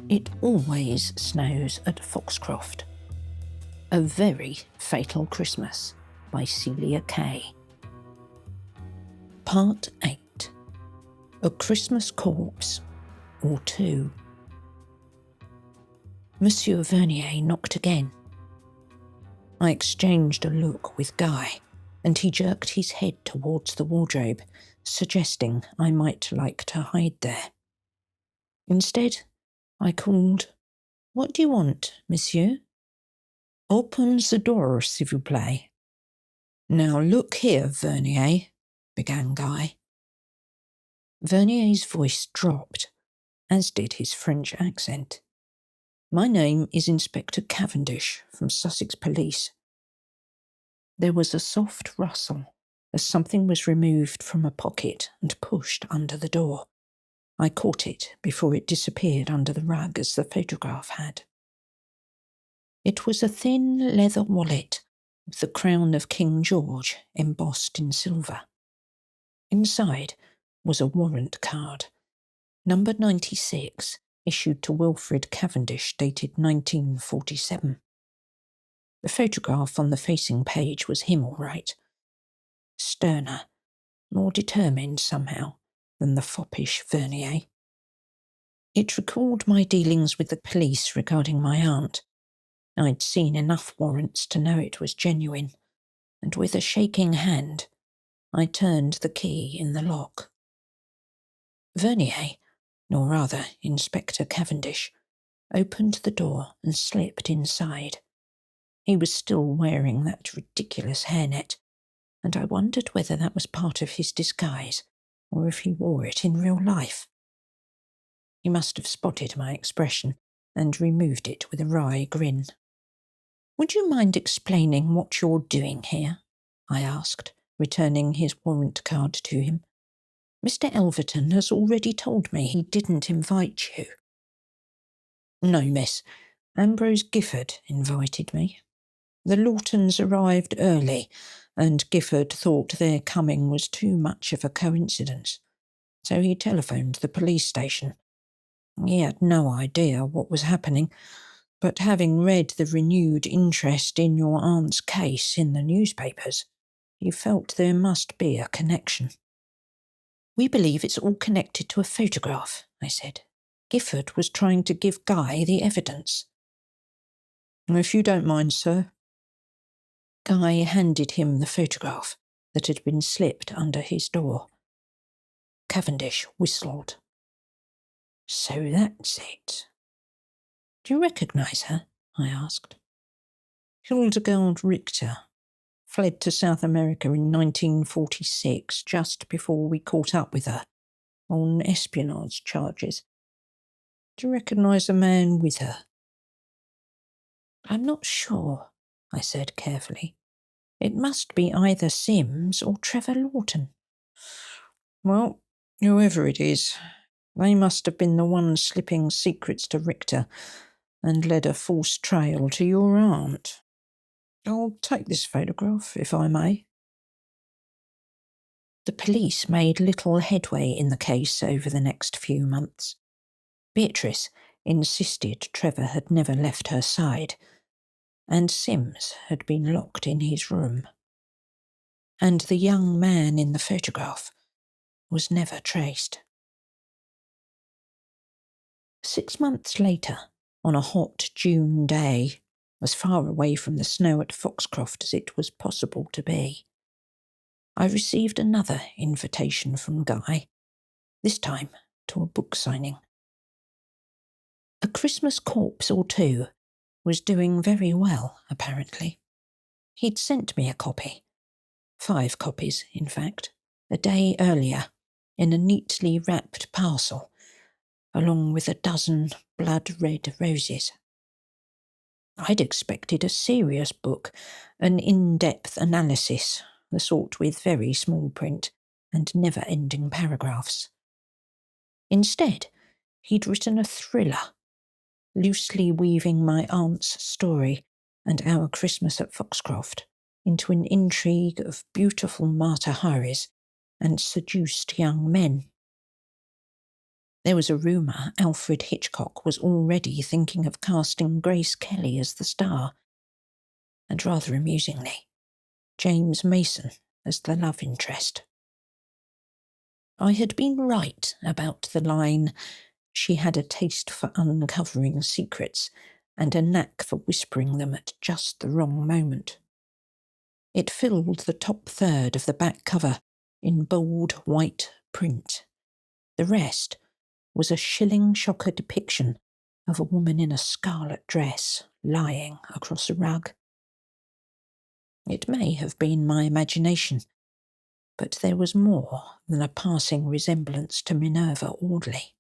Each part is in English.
It always snows at Foxcroft. A Very Fatal Christmas by Celia Kay. Part 8. A Christmas Corpse or Two. Monsieur Vernier knocked again. I exchanged a look with Guy, and he jerked his head towards the wardrobe, suggesting I might like to hide there. Instead, I called, "What do you want, monsieur?" "Open the door, s'il vous plaît." "Now look here, Vernier," began Guy. Vernier's voice dropped, as did his French accent. "My name is Inspector Cavendish from Sussex Police." There was a soft rustle as something was removed from a pocket and pushed under the door. I caught it before it disappeared under the rug as the photograph had. It was a thin leather wallet with the crown of King George embossed in silver. Inside was a warrant card, number 96, issued to Wilfred Cavendish, dated 1947. The photograph on the facing page was him all right. Sterner, more determined somehow than the foppish Vernier. It recalled my dealings with the police regarding my aunt. I'd seen enough warrants to know it was genuine, and with a shaking hand, I turned the key in the lock. Vernier, or rather Inspector Cavendish, opened the door and slipped inside. He was still wearing that ridiculous hairnet, and I wondered whether that was part of his disguise, or if he wore it in real life. He must have spotted my expression and removed it with a wry grin. "Would you mind explaining what you're doing here?" I asked, returning his warrant card to him. "Mr. Elverton has already told me he didn't invite you." "No, miss. Ambrose Gifford invited me. The Lawtons arrived early, and Gifford thought their coming was too much of a coincidence, so he telephoned the police station. He had no idea what was happening, but having read the renewed interest in your aunt's case in the newspapers, he felt there must be a connection." "We believe it's all connected to a photograph," I said. "Gifford was trying to give Guy the evidence." "If you don't mind, sir." Guy handed him the photograph that had been slipped under his door. Cavendish whistled. "So that's it." "Do you recognise her?" I asked. "Hildegard Richter. Fled to South America in 1946, just before we caught up with her, on espionage charges. Do you recognise the man with her?" "I'm not sure," I said carefully. "It must be either Sims or Trevor Lawton." "Well, whoever it is, they must have been the ones slipping secrets to Richter and led a false trail to your aunt. I'll take this photograph, if I may." The police made little headway in the case over the next few months. Beatrice insisted Trevor had never left her side, and Sims had been locked in his room. And the young man in the photograph was never traced. 6 months later, on a hot June day, as far away from the snow at Foxcroft as it was possible to be, I received another invitation from Guy, this time to a book signing. A Christmas Corpse or Two was doing very well, apparently. He'd sent me a copy, 5 copies, in fact, a day earlier, in a neatly wrapped parcel, along with a dozen blood-red roses. I'd expected a serious book, an in-depth analysis, the sort with very small print and never-ending paragraphs. Instead, he'd written a thriller, loosely weaving my aunt's story and our Christmas at Foxcroft into an intrigue of beautiful Mata Haris and seduced young men. There was a rumour Alfred Hitchcock was already thinking of casting Grace Kelly as the star, and rather amusingly, James Mason as the love interest. I had been right about the line, "She had a taste for uncovering secrets and a knack for whispering them at just the wrong moment." It filled the top third of the back cover in bold white print. The rest was a shilling shocker depiction of a woman in a scarlet dress lying across a rug. It may have been my imagination, but there was more than a passing resemblance to Minerva Audley.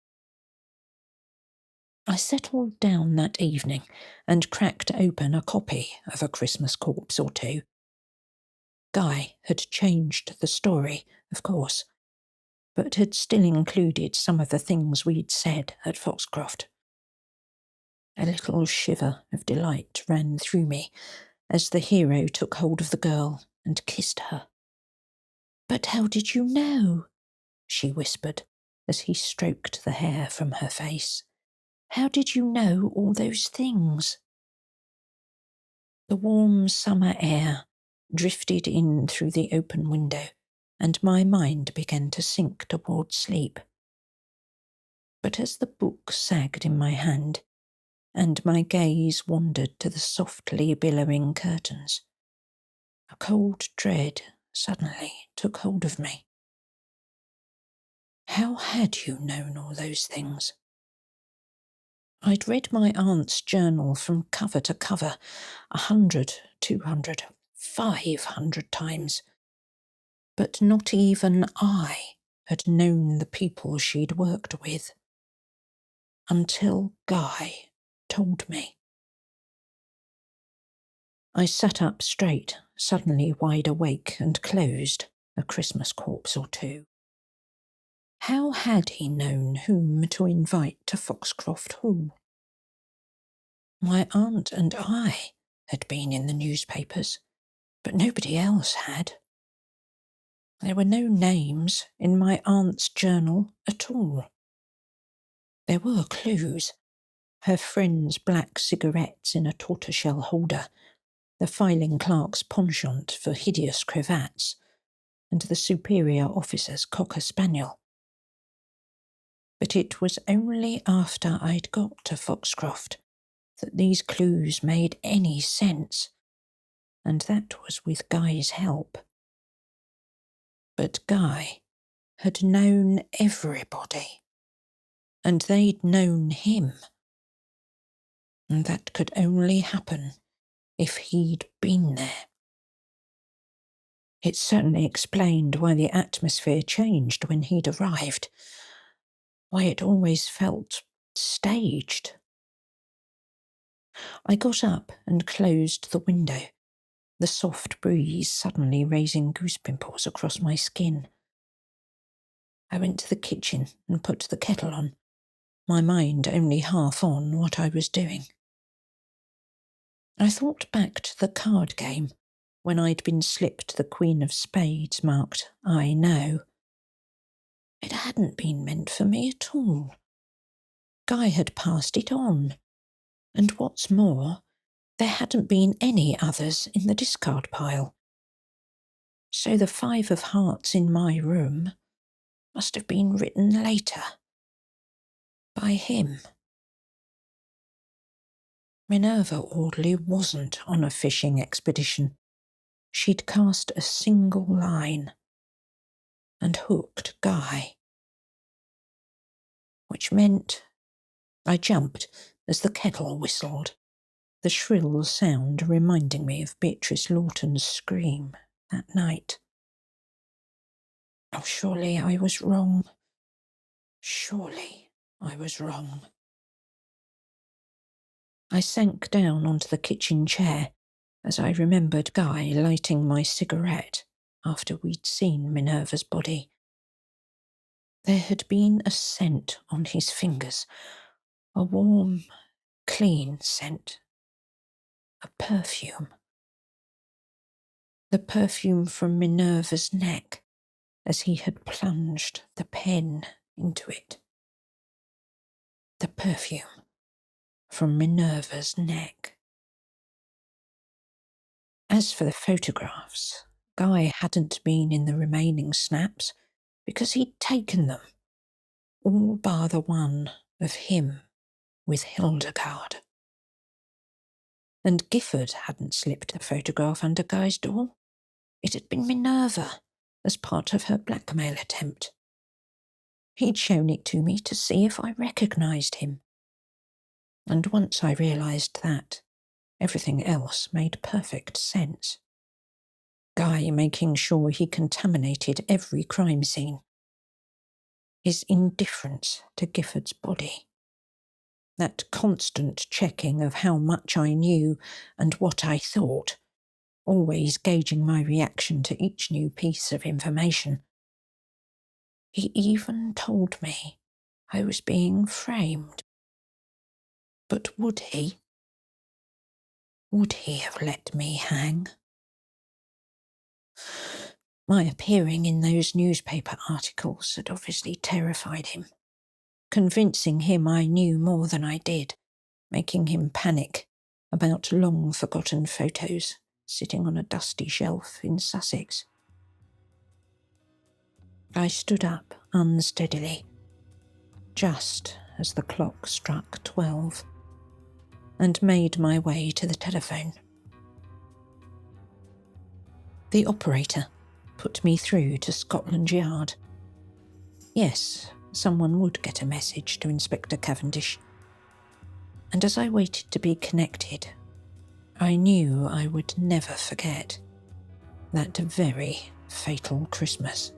I settled down that evening and cracked open a copy of A Christmas Corpse or Two. Guy had changed the story, of course, but had still included some of the things we'd said at Foxcroft. A little shiver of delight ran through me as the hero took hold of the girl and kissed her. "But how did you know?" she whispered as he stroked the hair from her face. "How did you know all those things?" The warm summer air drifted in through the open window, and my mind began to sink toward sleep. But as the book sagged in my hand, and my gaze wandered to the softly billowing curtains, a cold dread suddenly took hold of me. How had you known all those things? I'd read my aunt's journal from cover to cover 100, 200, 500 times, but not even I had known the people she'd worked with. Until Guy told me. I sat up straight, suddenly wide awake, and closed A Christmas Corpse or Two. How had he known whom to invite to Foxcroft Hall? My aunt and I had been in the newspapers, but nobody else had. There were no names in my aunt's journal at all. There were clues. Her friend's black cigarettes in a tortoiseshell holder, the filing clerk's penchant for hideous cravats, and the superior officer's cocker spaniel. But it was only after I'd got to Foxcroft that these clues made any sense, and that was with Guy's help. But Guy had known everybody, and they'd known him. And that could only happen if he'd been there. It certainly explained why the atmosphere changed when he'd arrived, why it always felt staged. I got up and closed the window, the soft breeze suddenly raising goose pimples across my skin. I went to the kitchen and put the kettle on, my mind only half on what I was doing. I thought back to the card game, when I'd been slipped the Queen of Spades marked "I know." It hadn't been meant for me at all. Guy had passed it on, and what's more, there hadn't been any others in the discard pile. So the 5 of hearts in my room must have been written later. By him. Minerva Audley wasn't on a fishing expedition. She'd cast a single line and hooked Guy. Which meant I jumped as the kettle whistled, the shrill sound reminding me of Beatrice Lawton's scream that night. Oh, surely I was wrong. Surely I was wrong. I sank down onto the kitchen chair as I remembered Guy lighting my cigarette after we'd seen Minerva's body. There had been a scent on his fingers, a warm, clean scent. A perfume. The perfume from Minerva's neck as he had plunged the pen into it. The perfume from Minerva's neck. As for the photographs, Guy hadn't been in the remaining snaps because he'd taken them, all bar the one of him with Hildegard. And Gifford hadn't slipped a photograph under Guy's door. It had been Minerva, as part of her blackmail attempt. He'd shown it to me to see if I recognised him. And once I realised that, everything else made perfect sense. Guy making sure he contaminated every crime scene. His indifference to Gifford's body. That constant checking of how much I knew and what I thought, always gauging my reaction to each new piece of information. He even told me I was being framed. But would he? Would he have let me hang? My appearing in those newspaper articles had obviously terrified him, convincing him I knew more than I did, making him panic about long-forgotten photos sitting on a dusty shelf in Sussex. I stood up unsteadily, just as the clock struck 12, and made my way to the telephone. The operator put me through to Scotland Yard. Yes, someone would get a message to Inspector Cavendish. And as I waited to be connected, I knew I would never forget that very fatal Christmas.